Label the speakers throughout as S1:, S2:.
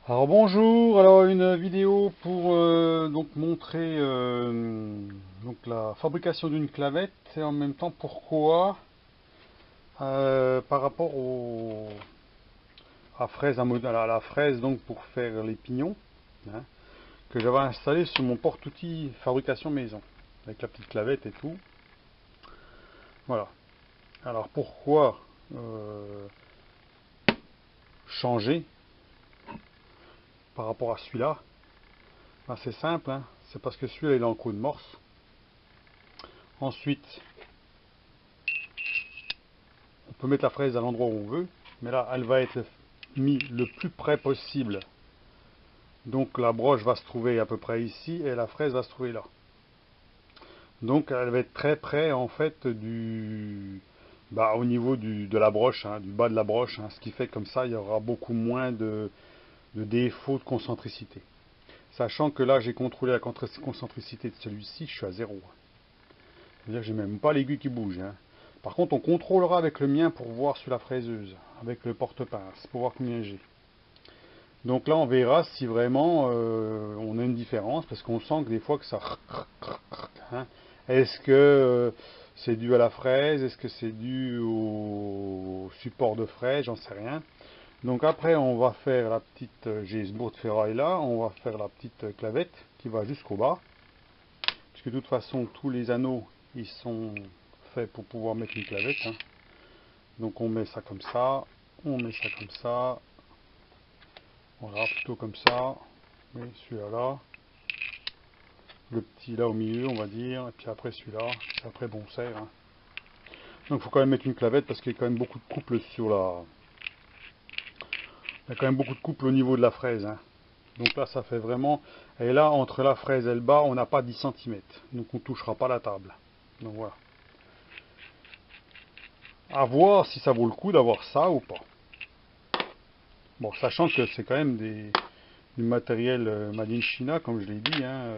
S1: Alors bonjour, alors une vidéo pour donc montrer donc la fabrication d'une clavette et en même temps pourquoi par rapport à fraise à la fraise donc pour faire les pignons, hein, que j'avais installé sur mon porte-outils fabrication maison avec la petite clavette et tout. Voilà. Alors pourquoi euh, changer par rapport à celui-là? Ben, c'est simple, hein, c'est parce que celui-là il est en coup de morse. Ensuite, on peut mettre la fraise à l'endroit où on veut, mais là, elle va être mise le plus près possible. Donc la broche va se trouver à peu près ici et la fraise va se trouver là. Donc elle va être très près en fait au niveau de la broche, hein, du bas de la broche, hein, ce qui fait comme ça il y aura beaucoup moins de défauts de concentricité. Sachant que là j'ai contrôlé la concentricité de celui-ci, je suis à 0. C'est-à-dire que j'ai même pas l'aiguille qui bouge, hein. Par contre, on contrôlera avec le mien pour voir sur la fraiseuse, avec le porte-pince, pour voir combien j'ai. Donc là, on verra si vraiment on a une différence, parce qu'on sent que des fois que ça... hein. Est-ce que c'est dû à la fraise? Est-ce que c'est dû au support de fraise? J'en sais rien. Donc après, on va faire la petite... j'ai ce bout de ferraille là, on va faire la petite clavette qui va jusqu'au bas. Puisque de toute façon, tous les anneaux, ils sont faits pour pouvoir mettre une clavette, hein. Donc on met ça comme ça, on met ça comme ça, voilà, plutôt comme ça, mais celui-là là, le petit là au milieu on va dire, et puis après celui-là, et après bon serre, hein. Donc il faut quand même mettre une clavette parce qu'il y a quand même beaucoup de couple sur la... Il y a quand même beaucoup de couple au niveau de la fraise, hein. Donc là ça fait vraiment... Et là entre la fraise et le bas on n'a pas 10 cm, donc on ne touchera pas la table. Donc voilà. À voir si ça vaut le coup d'avoir ça ou pas. Bon, sachant que c'est quand même du matériel made in China, comme je l'ai dit, hein,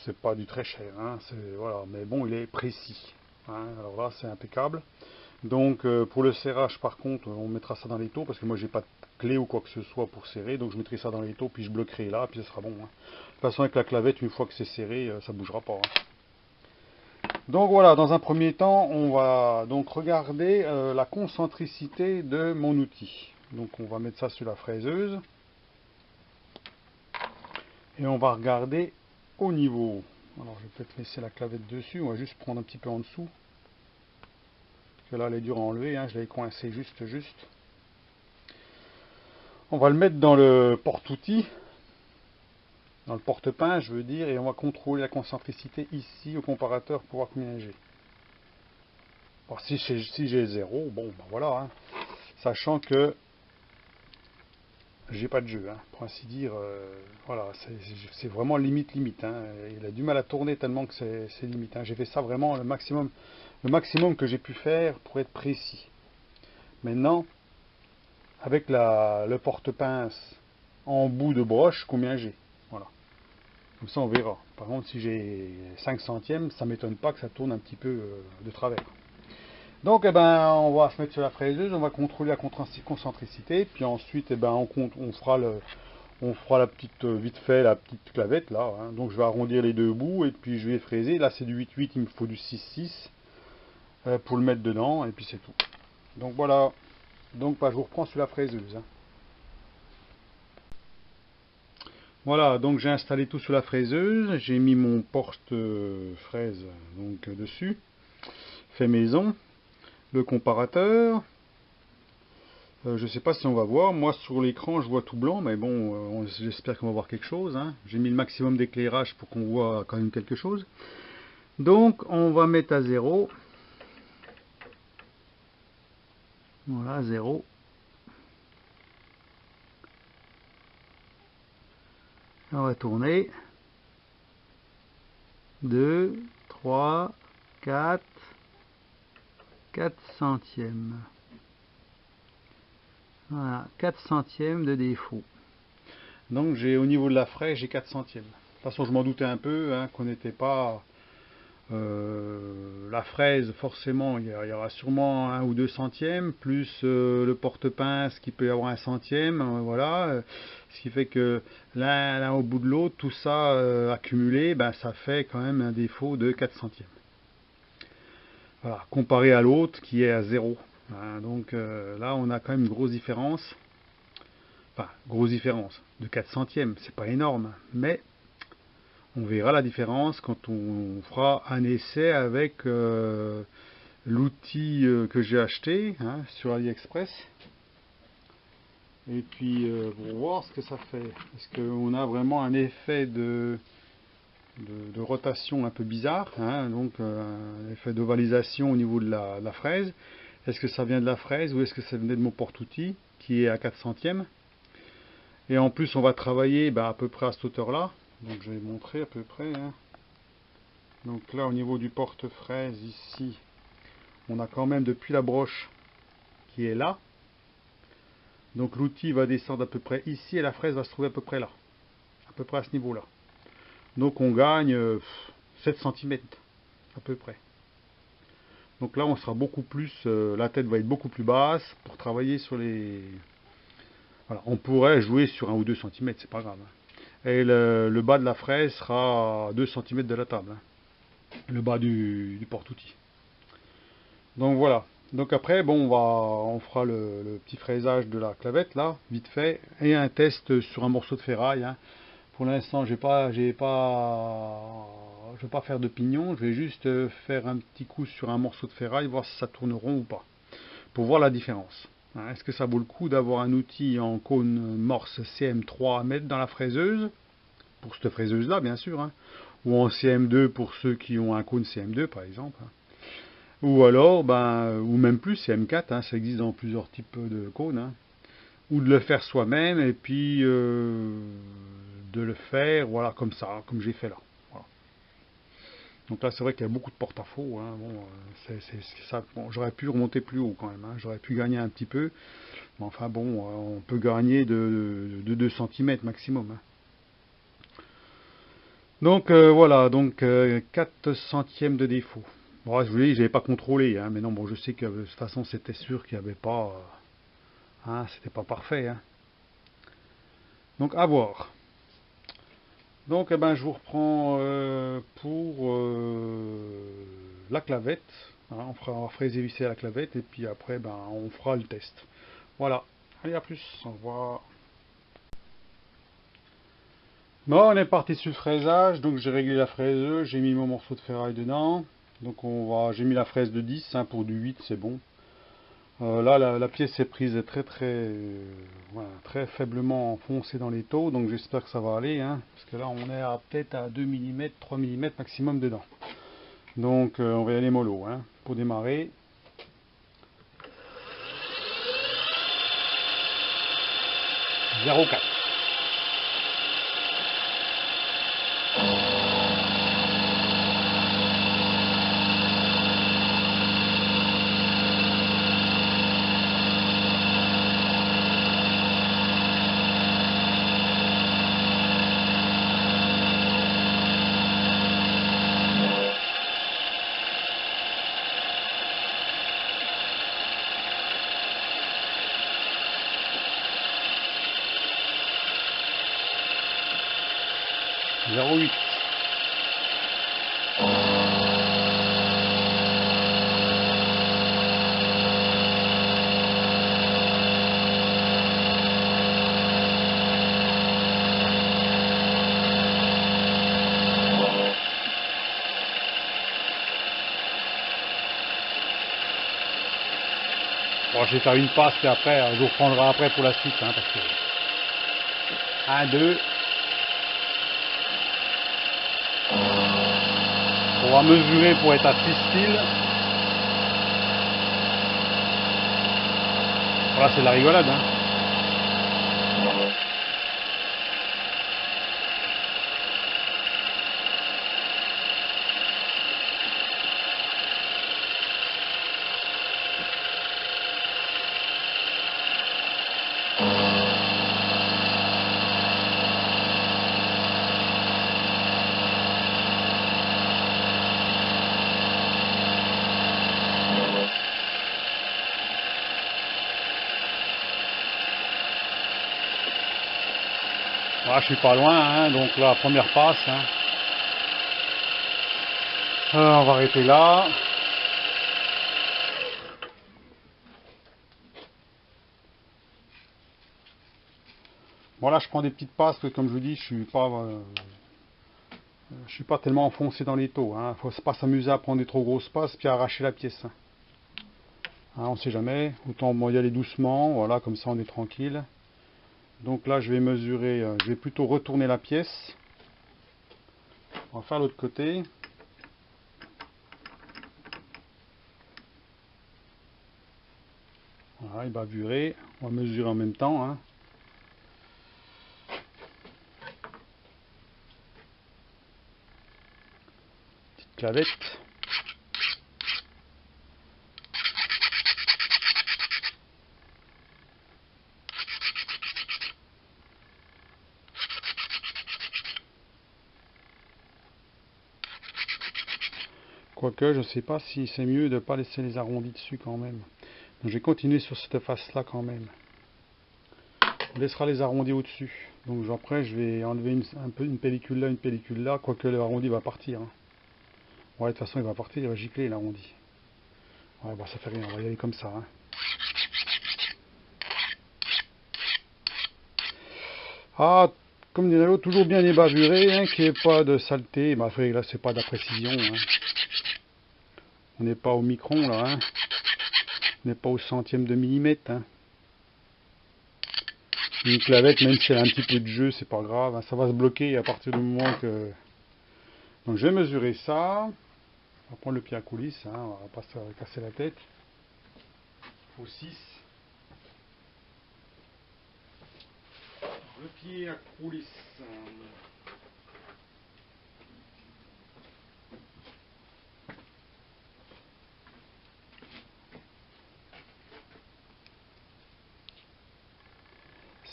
S1: c'est pas du très cher, hein, voilà, mais bon, il est précis, hein, alors là, c'est impeccable. Donc, pour le serrage, par contre, on mettra ça dans les taux, parce que moi, j'ai pas de clé ou quoi que ce soit pour serrer, donc je mettrai ça dans les taux, puis je bloquerai là, puis ce sera bon, hein. De toute façon, avec la clavette, une fois que c'est serré, ça bougera pas, hein. Donc voilà, dans un premier temps, on va donc regarder la concentricité de mon outil. Donc on va mettre ça sur la fraiseuse et on va regarder au niveau. Alors je vais peut-être laisser la clavette dessus, on va juste prendre un petit peu en dessous. Parce que là elle est dure à enlever, hein, je l'ai coincé juste. On va le mettre dans le porte-outil, dans le porte-pain je veux dire, et on va contrôler la concentricité ici au comparateur pour voir combien j'ai. Alors si j'ai 0, bon ben voilà, hein. Sachant que j'ai pas de jeu, hein, pour ainsi dire, voilà, c'est vraiment limite, hein. Il a du mal à tourner tellement que c'est limite, hein. J'ai fait ça vraiment le maximum que j'ai pu faire pour être précis. Maintenant, avec le porte-pince en bout de broche, combien j'ai. Voilà. Comme ça, on verra. Par contre, si j'ai 5 centièmes, ça m'étonne pas que ça tourne un petit peu de travers. Donc, eh ben, on va se mettre sur la fraiseuse, on va contrôler la concentricité, puis ensuite, eh ben, on fera la petite, vite fait, la petite clavette là, hein. Donc je vais arrondir les deux bouts et puis je vais fraiser. Là c'est du 8-8, il me faut du 6-6 pour le mettre dedans et puis c'est tout. Donc voilà. Donc bah, je vous reprends sur la fraiseuse, hein. Voilà, donc j'ai installé tout sur la fraiseuse. J'ai mis mon porte-fraise donc dessus. Fait maison. Le comparateur. Je sais pas si on va voir. Moi sur l'écran je vois tout blanc, mais bon, j'espère qu'on va voir quelque chose, hein. J'ai mis le maximum d'éclairage pour qu'on voit quand même quelque chose. Donc on va mettre à 0. Voilà, 0. On va tourner. 2, 3, 4, 4 centièmes. Voilà, 4 centièmes de défaut. Donc j'ai au niveau de la fraise, j'ai 4 centièmes. De toute façon, je m'en doutais un peu, hein, qu'on n'était pas La fraise, forcément, il y aura sûrement 1 ou 2 centièmes, plus le porte-pince qui peut y avoir 1 centième, voilà. Ce qui fait que l'un au bout de l'autre, tout ça accumulé, ben, ça fait quand même un défaut de 4 centièmes. Voilà, comparé à l'autre qui est à 0. Hein, donc là, on a quand même une grosse différence. Enfin, grosse différence de 4 centièmes, c'est pas énorme, mais on verra la différence quand on fera un essai avec l'outil que j'ai acheté hein, sur AliExpress. Et puis pour voir ce que ça fait. Est-ce qu'on a vraiment un effet de rotation un peu bizarre, hein, donc un effet d'ovalisation au niveau de la fraise. Est-ce que ça vient de la fraise ou est-ce que ça venait de mon porte-outil qui est à 4 centièmes? Et en plus on va travailler à peu près à cette hauteur là. Donc je vais montrer à peu près. Hein. Donc là au niveau du porte-fraise ici, on a quand même depuis la broche qui est là. Donc l'outil va descendre à peu près ici et la fraise va se trouver à peu près là. À peu près à ce niveau là. Donc on gagne 7 cm à peu près. Donc là on sera beaucoup plus, la tête va être beaucoup plus basse pour travailler sur les... Voilà, on pourrait jouer sur 1 ou 2 cm, c'est pas grave. Et le bas de la fraise sera à 2 cm de la table. Le bas du porte-outil. Donc voilà. Donc après, bon, on fera le petit fraisage de la clavette là, vite fait, et un test sur un morceau de ferraille. Hein. Pour l'instant, je vais pas faire de pignon, je vais juste faire un petit coup sur un morceau de ferraille, voir si ça tourne rond ou pas, pour voir la différence. Hein, est-ce que ça vaut le coup d'avoir un outil en cône morse CM3 à mettre dans la fraiseuse, pour cette fraiseuse là bien sûr, hein, ou en CM2 pour ceux qui ont un cône CM2 par exemple, hein. Ou alors, ou même plus CM4, hein, ça existe dans plusieurs types de cônes, hein. Ou de le faire soi-même et puis de le faire, voilà, comme ça, comme j'ai fait là. Voilà. Donc là, c'est vrai qu'il y a beaucoup de porte-à-faux. Hein. Bon, ça. Bon, j'aurais pu remonter plus haut quand même. Hein. J'aurais pu gagner un petit peu. Mais enfin bon, on peut gagner de 2 cm maximum. Hein. Donc voilà, donc 4 centièmes de défaut. Bon, je vous dis, je n'avais pas contrôlé, hein, mais non, bon, je sais que de toute façon, c'était sûr qu'il n'y avait pas... Hein, c'était pas parfait. Hein. Donc à voir. Donc je vous reprends pour la clavette. Hein, on fera fraiser visser la clavette et puis après on fera le test. Voilà. Allez, à plus. Au revoir. Bon, on est parti sur le fraisage. Donc j'ai réglé la fraiseuse, j'ai mis mon morceau de ferraille dedans. Donc j'ai mis la fraise de 10 hein, pour du 8, c'est bon. Là, la pièce est prise très faiblement enfoncée dans les taux, donc j'espère que ça va aller, hein, parce que là on est peut-être à 2 mm, 3 mm maximum dedans. Donc on va y aller mollo hein, pour démarrer. « 0,4 ». .08. Bon, je vais faire une passe et après, je vous reprendrai après pour la suite, hein, parce que 1, 2. On va mesurer pour être à 6 styles. Voilà, c'est de la rigolade. Hein. Voilà, je suis pas loin, hein, donc la première passe. Hein. On va arrêter là. Voilà, je prends des petites passes, parce que comme je vous dis, je suis pas tellement enfoncé dans les taux. Hein. Faut pas s'amuser à prendre des trop grosses passes puis à arracher la pièce. Hein, on sait jamais. Autant y aller doucement. Voilà, comme ça on est tranquille. Donc là, je vais mesurer. Je vais plutôt retourner la pièce. On va faire l'autre côté. Voilà, il va burer. On va mesurer en même temps. Hein. Petite clavette. Quoique, je ne sais pas si c'est mieux de ne pas laisser les arrondis dessus quand même. Donc je vais continuer sur cette face-là quand même. On laissera les arrondis au-dessus. Donc après, je vais enlever une pellicule là, une pellicule là. Quoique l'arrondi va partir. Hein. Ouais, de toute façon, il va partir, il va gicler l'arrondi. Ouais, bon, ça fait rien, on va y aller comme ça. Hein. Ah, comme dirait l'autre, toujours bien ébavuré, hein, qu'il n'y ait pas de saleté. Bah, là, c'est pas de la précision. Hein. On n'est pas au micron, là. Hein. On n'est pas au centième de millimètre. Hein. Une clavette, même si elle a un petit peu de jeu, c'est pas grave. Hein. Ça va se bloquer à partir du moment que... Donc, je vais mesurer ça. On va prendre le pied à coulisse. Hein. On va pas se casser la tête. Au 6. Le pied à coulisse.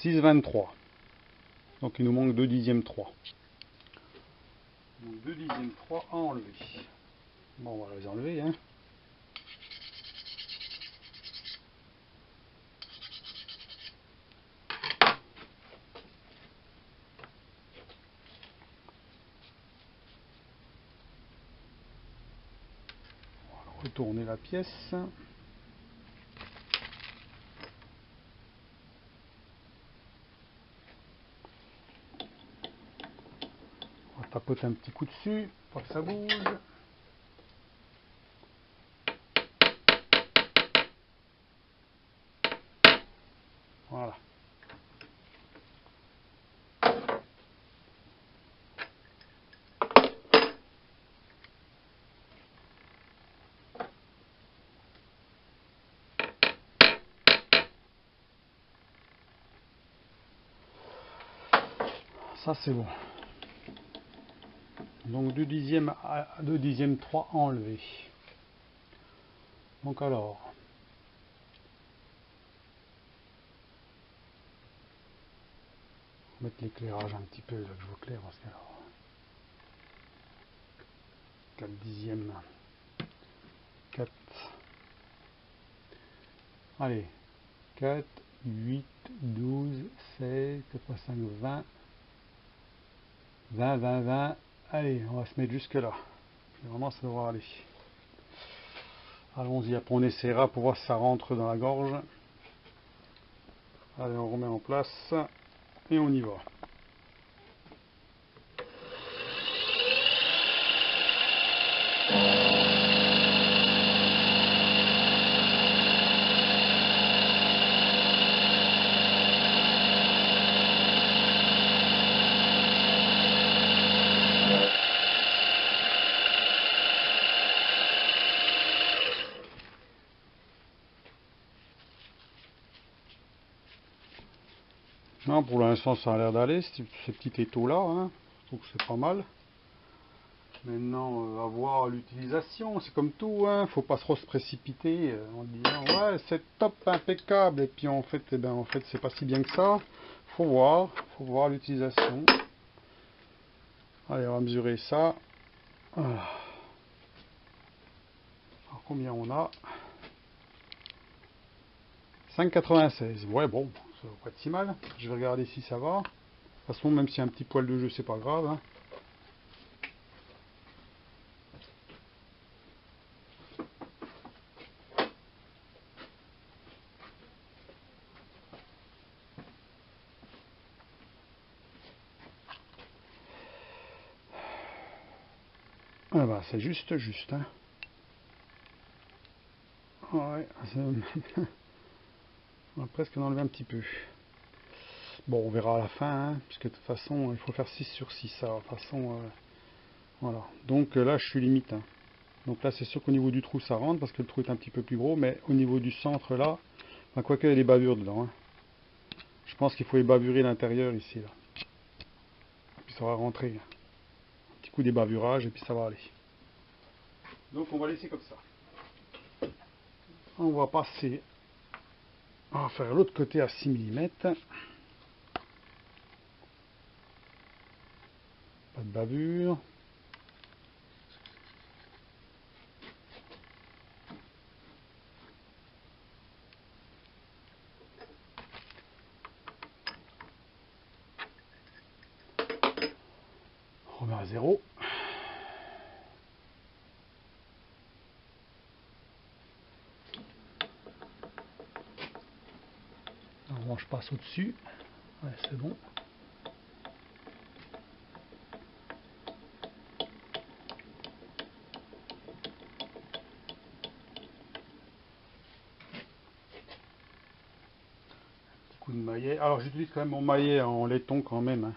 S1: 6,23. Donc il nous manque 2 dixièmes 3. Donc 2 dixièmes 3 à enlever. Bon, on va les enlever. Hein. On va retourner la pièce. On va tapoter un petit coup dessus pour que ça bouge. Voilà. Ça c'est bon. Donc 2 dixièmes 3 enlevé. Donc alors, on va mettre l'éclairage un petit peu là que je vois clair parce que alors, 4 dixièmes 4. Allez, 4, 8, 12, 16, 4, 5, 20. 20, 20, 20. Allez, on va se mettre jusque là. Vraiment, ça devrait aller. Allons-y, après on essaiera pour voir si ça rentre dans la gorge. Allez, on remet en place et on y va. Non, pour l'instant, ça a l'air d'aller, ces petits étaux là. Hein. Je trouve que c'est pas mal. Maintenant, à voir l'utilisation, c'est comme tout, hein. Faut pas trop se précipiter en disant ouais c'est top, impeccable, et puis en fait, c'est pas si bien que ça. Faut voir l'utilisation. Allez, on va mesurer ça. Voilà. Alors combien on a? 5,96. Ouais bon, ça va pas être si mal. Je vais regarder si ça va. toute façon, même s'il y a un petit poil de jeu, c'est pas grave. Hein. Ah bah, c'est juste. Hein. Ouais, on va presque en enlever un petit peu. Bon, on verra à la fin, hein, puisque de toute façon, il faut faire 6 sur 6. Alors, de toute façon, voilà. Donc là, je suis limite. Hein. Donc là, c'est sûr qu'au niveau du trou, ça rentre, parce que le trou est un petit peu plus gros, mais au niveau du centre, là, bah, quoique, il y a des bavures dedans. Hein. Je pense qu'il faut ébavurer l'intérieur ici, là. Et puis ça va rentrer. Un petit coup d'ébaburage, et puis ça va aller. Donc on va laisser comme ça. On va passer, on va faire l'autre côté à 6 mm. Pas de bavure. On remet à 0. Alors, je passe au-dessus. Ouais, c'est bon. Coup de maillet. Alors j'utilise quand même mon maillet en laiton quand même.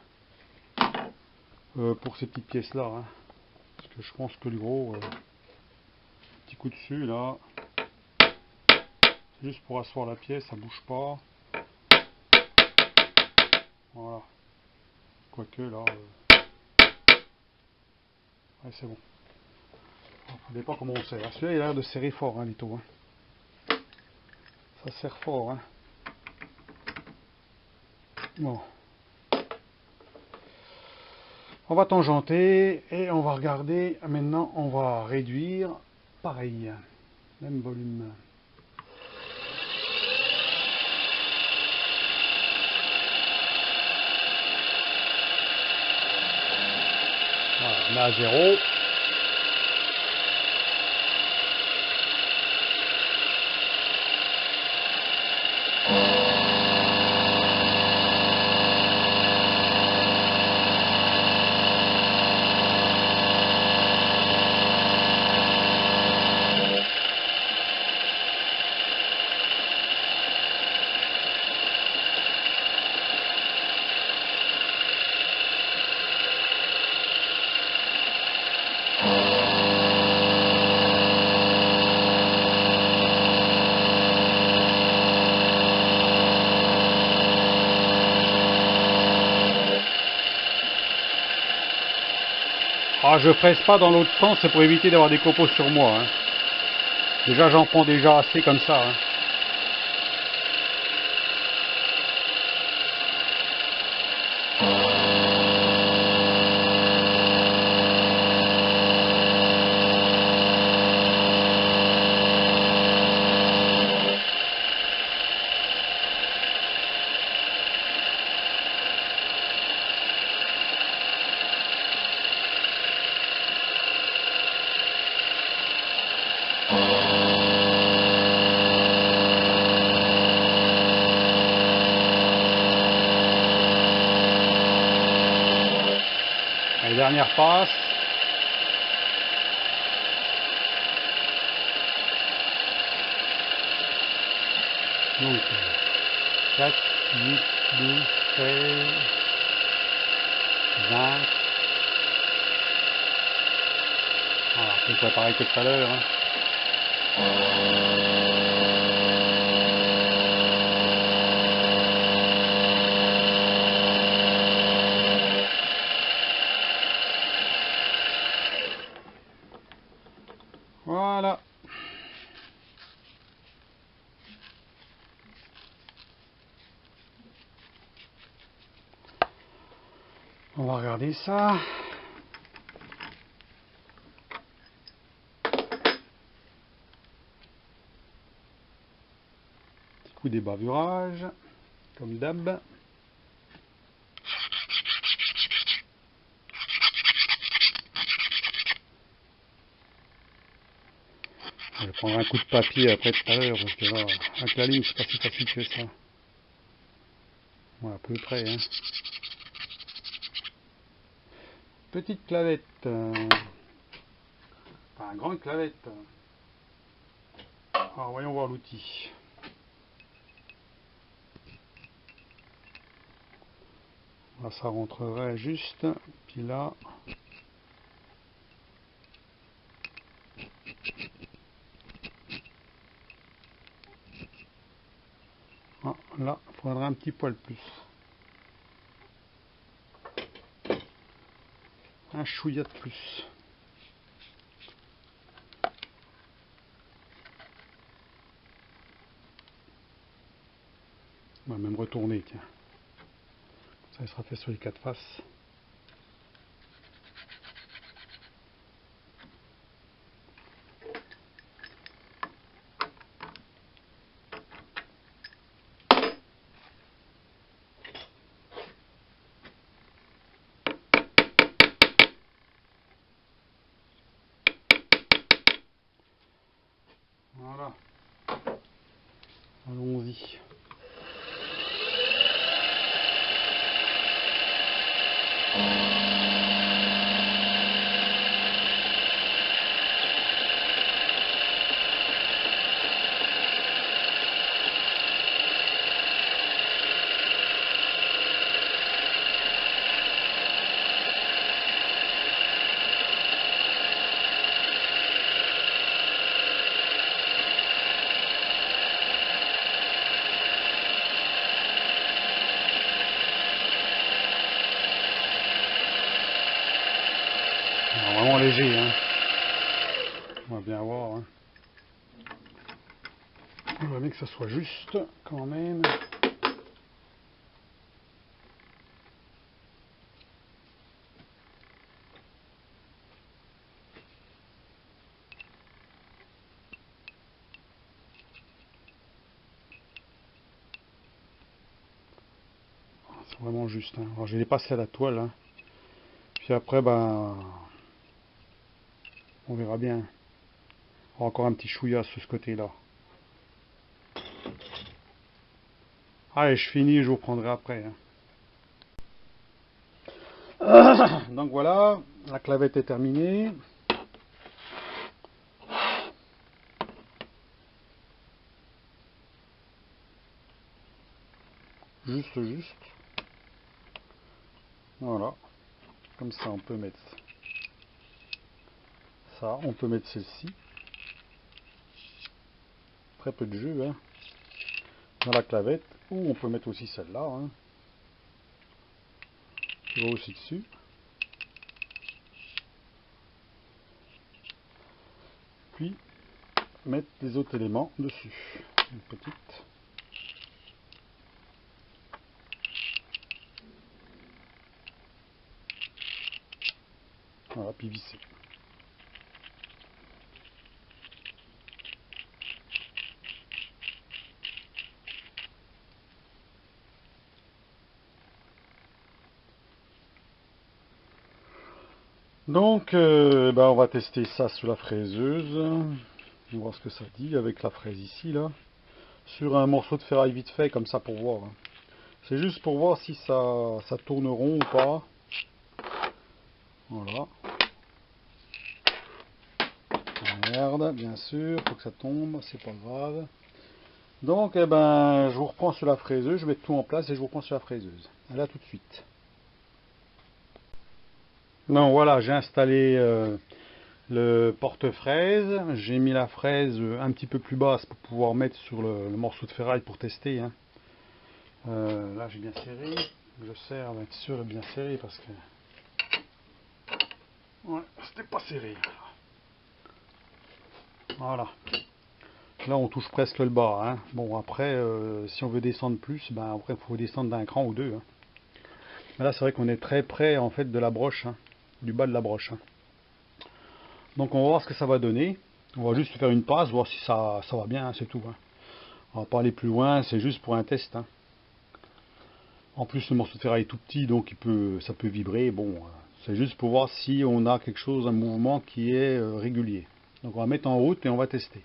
S1: Hein. Pour ces petites pièces là. Hein. Parce que je pense que le gros, petit coup dessus là. C'est juste pour asseoir la pièce, ça bouge pas. Voilà. Quoique là. Ouais, c'est bon. Ça dépend comment on serre. Celui-là il a l'air de serrer fort, hein, Lito. Hein. Ça serre fort. Hein. Bon. On va tangenter et on va regarder. Maintenant, on va réduire. Pareil. Même volume. Voilà, on est à 0. Ah, je presse pas dans l'autre sens, c'est pour éviter d'avoir des copeaux sur moi. Hein. Déjà, j'en prends déjà assez comme ça. Hein. Allez, dernière passe. Donc, 4, 8, 12, 16, 20. Voilà, c'est pas pareil que tout à l'heure. Hein. Voilà. On va regarder ça. Petit coup des bavurages, comme d'hab. Je vais prendre un coup de papier après tout à l'heure, parce que là, avec la ligne, c'est pas si facile que ça. Voilà, à peu près. Hein. Petite clavette. Enfin, grande clavette. Alors, voyons voir l'outil. Là, ça rentrerait juste. Puis là... Ah, là, il faudrait un petit poil plus. Un chouïa de plus. On va même retourner, tiens. Ça sera fait sur les quatre faces. Voilà. Allons-y. Vraiment léger, hein. On va bien voir. Hein. On va bien que ça soit juste quand même. C'est vraiment juste. Hein. Alors je vais les passer à la toile. Hein. Puis après, ben, on verra bien. Encore un petit chouïa sur ce côté-là. Allez, je finis, je vous reprendrai après. Hein. Donc voilà, la clavette est terminée. Juste. Voilà. Comme ça, on peut mettre ça. On peut mettre celle-ci. Très peu de jeu, hein. Dans la clavette. Ou on peut mettre aussi celle-là. Hein. Qui va aussi dessus. Puis, mettre les autres éléments dessus. Une petite. Voilà, puis visser. Donc, ben on va tester ça sous la fraiseuse. On va voir ce que ça dit avec la fraise ici, là. Sur un morceau de ferraille vite fait, comme ça pour voir. C'est juste pour voir si ça tourne rond ou pas. Voilà. Merde, bien sûr, faut que ça tombe, c'est pas grave. Donc, eh ben, je vous reprends sur la fraiseuse, je vais mettre tout en place et je vous reprends sur la fraiseuse. À là tout de suite. Non, voilà, j'ai installé le porte-fraise. J'ai mis la fraise un petit peu plus basse pour pouvoir mettre sur le morceau de ferraille pour tester. Hein. Là, j'ai bien serré. Je serre, avec sûr de bien serré parce que ouais, c'était pas serré. Voilà. Là, on touche presque le bas. Hein. Bon, après, si on veut descendre plus, ben après, il faut descendre d'un cran ou deux. Hein. Mais là, c'est vrai qu'on est très près en fait de la broche, hein, du bas de la broche. Hein. Donc, on va voir ce que ça va donner. On va juste faire une passe, voir si ça va bien, hein, c'est tout. Hein. On va pas aller plus loin, c'est juste pour un test. Hein. En plus, le morceau de ferraille est tout petit, donc ça peut vibrer. Bon, c'est juste pour voir si on a quelque chose, un mouvement qui est régulier. Donc on va mettre en route et on va tester.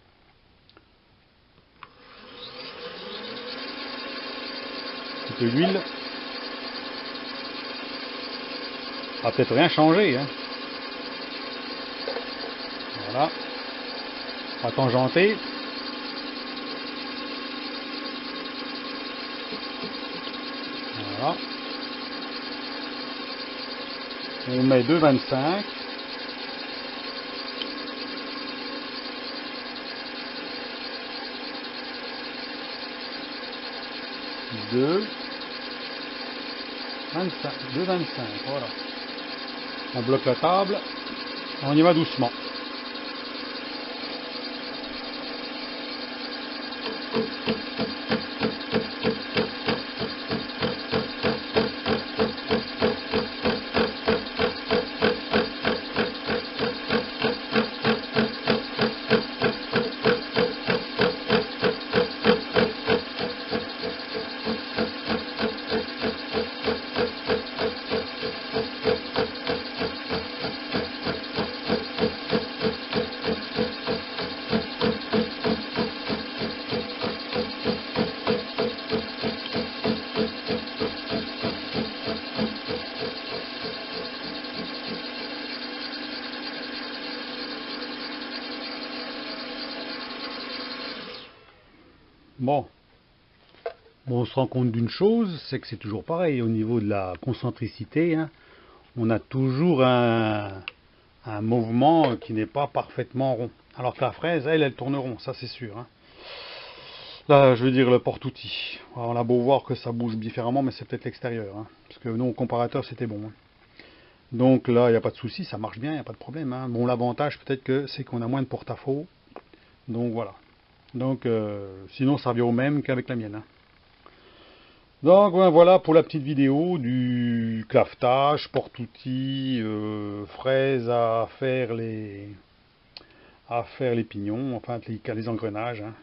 S1: Un petit peu d'huile. Ça va peut-être rien changer, hein. Voilà. On va tangenter. Voilà. On met 2,25. Deux 25, 2,25, voilà. On bloque la table. On y va doucement. Bon, on se rend compte d'une chose, c'est que c'est toujours pareil au niveau de la concentricité, hein. On a toujours un mouvement qui n'est pas parfaitement rond. Alors que la fraise, elle tourne rond, ça c'est sûr, hein. Là, je veux dire le porte-outil. On a beau voir que ça bouge différemment, mais c'est peut-être l'extérieur, hein. Parce que nous, au comparateur, c'était bon, hein. Donc là, il n'y a pas de souci, ça marche bien, il n'y a pas de problème, hein. Bon, l'avantage peut-être que c'est qu'on a moins de porte-à-faux. Donc voilà. Donc sinon, ça revient au même qu'avec la mienne, hein. Donc ben, voilà pour la petite vidéo du clavetage, porte-outils, fraise à faire les pignons, enfin les engrenages, hein.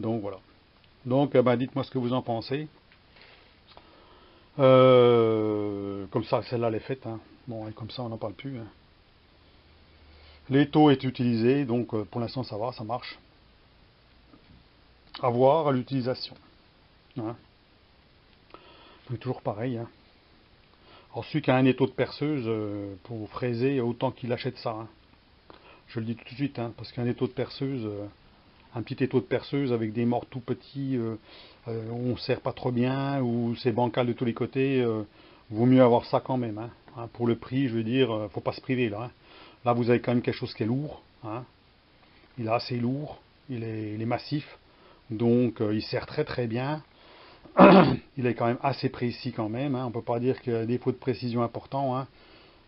S1: Donc voilà. Donc ben, dites-moi ce que vous en pensez. Comme ça, celle-là elle est faite, hein. Bon, et comme ça on n'en parle plus, hein. L'étau est utilisé, donc pour l'instant ça va, ça marche. À voir à l'utilisation, hein. Donc toujours pareil, hein. Alors celui qui a un étau de perceuse pour fraiser, autant qu'il achète ça, hein. Je le dis tout de suite, hein, parce qu'un étau de perceuse, un petit étau de perceuse avec des morts tout petits, où on ne sert pas trop bien, où c'est bancal de tous les côtés, vaut mieux avoir ça quand même, hein. Hein, pour le prix, je veux dire, faut pas se priver là, hein. Là, vous avez quand même quelque chose qui est lourd, hein. Il est assez lourd, il est massif, donc il sert très très bien. Il est quand même assez précis quand même, hein. On ne peut pas dire qu'il y a un défaut de précision important, hein.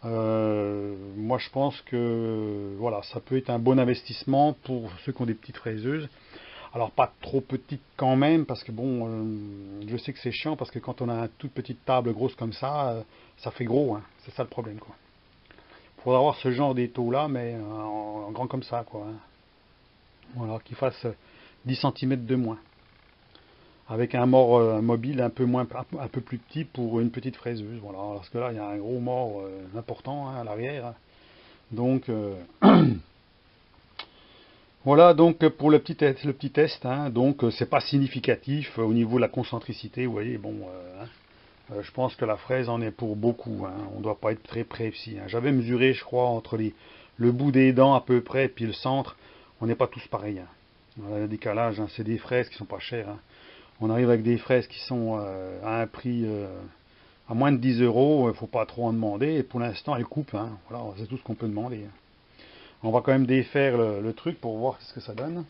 S1: Moi je pense que voilà, ça peut être un bon investissement pour ceux qui ont des petites fraiseuses. Alors pas trop petites quand même, parce que bon, je sais que c'est chiant, parce que quand on a une toute petite table grosse comme ça fait gros, hein. C'est ça le problème, quoi. Il faudra avoir ce genre d'étau là, mais en grand comme ça, quoi, hein. Voilà, qu'il fasse 10 cm de moins. Avec un mort mobile un peu plus petit pour une petite fraiseuse. Voilà, parce que là, il y a un gros mort important, hein, à l'arrière, hein. Donc, voilà donc pour le petit test, hein. Donc, c'est pas significatif au niveau de la concentricité. Vous voyez, bon, hein. Je pense que la fraise en est pour beaucoup, hein. On ne doit pas être très précis, hein. J'avais mesuré, je crois, entre le bout des dents à peu près, puis le centre. On n'est pas tous pareils, hein. On a un décalage, hein. C'est des fraises qui sont pas chères, hein. On arrive avec des fraises qui sont à un prix à moins de 10 euros, il ne faut pas trop en demander. Et pour l'instant, elles coupent, hein. Voilà, c'est tout ce qu'on peut demander. On va quand même défaire le truc pour voir ce que ça donne.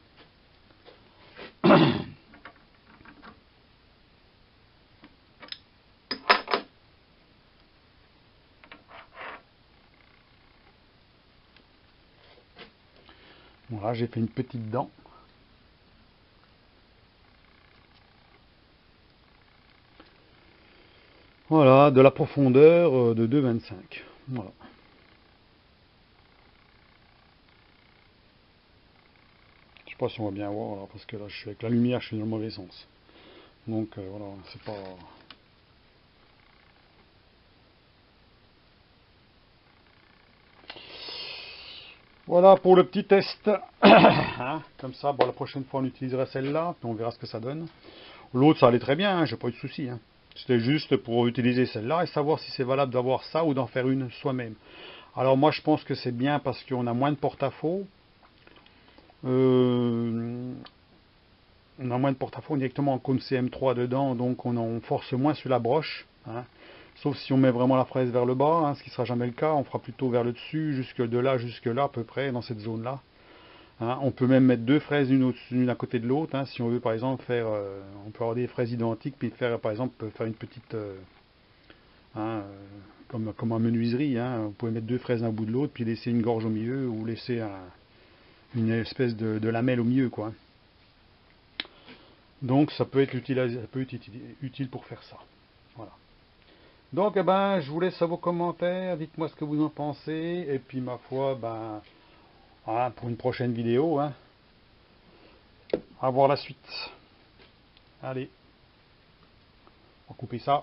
S1: Voilà, j'ai fait une petite dent. Voilà, de la profondeur de 2,25. Voilà. Je sais pas si on va bien voir là, parce que là, je suis avec la lumière, je suis dans le mauvais sens. Donc voilà, c'est pas. Voilà pour le petit test. Hein, comme ça, bon, la prochaine fois on utilisera celle-là, puis on verra ce que ça donne. L'autre ça allait très bien, hein, j'ai pas eu de soucis. Hein. C'était juste pour utiliser celle-là et savoir si c'est valable d'avoir ça ou d'en faire une soi-même. Alors moi je pense que c'est bien parce qu'on a moins de porte-à-faux. On a moins de porte-à-faux directement en cône CM3 dedans, donc on force moins sur la broche. Hein. Sauf si on met vraiment la fraise vers le bas, hein, ce qui ne sera jamais le cas, on fera plutôt vers le dessus, jusque de là, jusque là à peu près, dans cette zone-là. Hein. On peut même mettre deux fraises une à côté de l'autre, hein, si on veut par exemple faire, on peut avoir des fraises identiques, puis faire par exemple faire une petite, hein, comme en menuiserie, hein, vous pouvez mettre deux fraises d'un bout de l'autre, puis laisser une gorge au milieu, ou laisser une espèce de lamelle au milieu, quoi. Donc ça peut être utile pour faire ça. Voilà. Donc eh ben, je vous laisse à vos commentaires, dites-moi ce que vous en pensez, et puis ma foi, ben, hein, pour une prochaine vidéo, hein, à voir la suite. Allez, on va couper ça.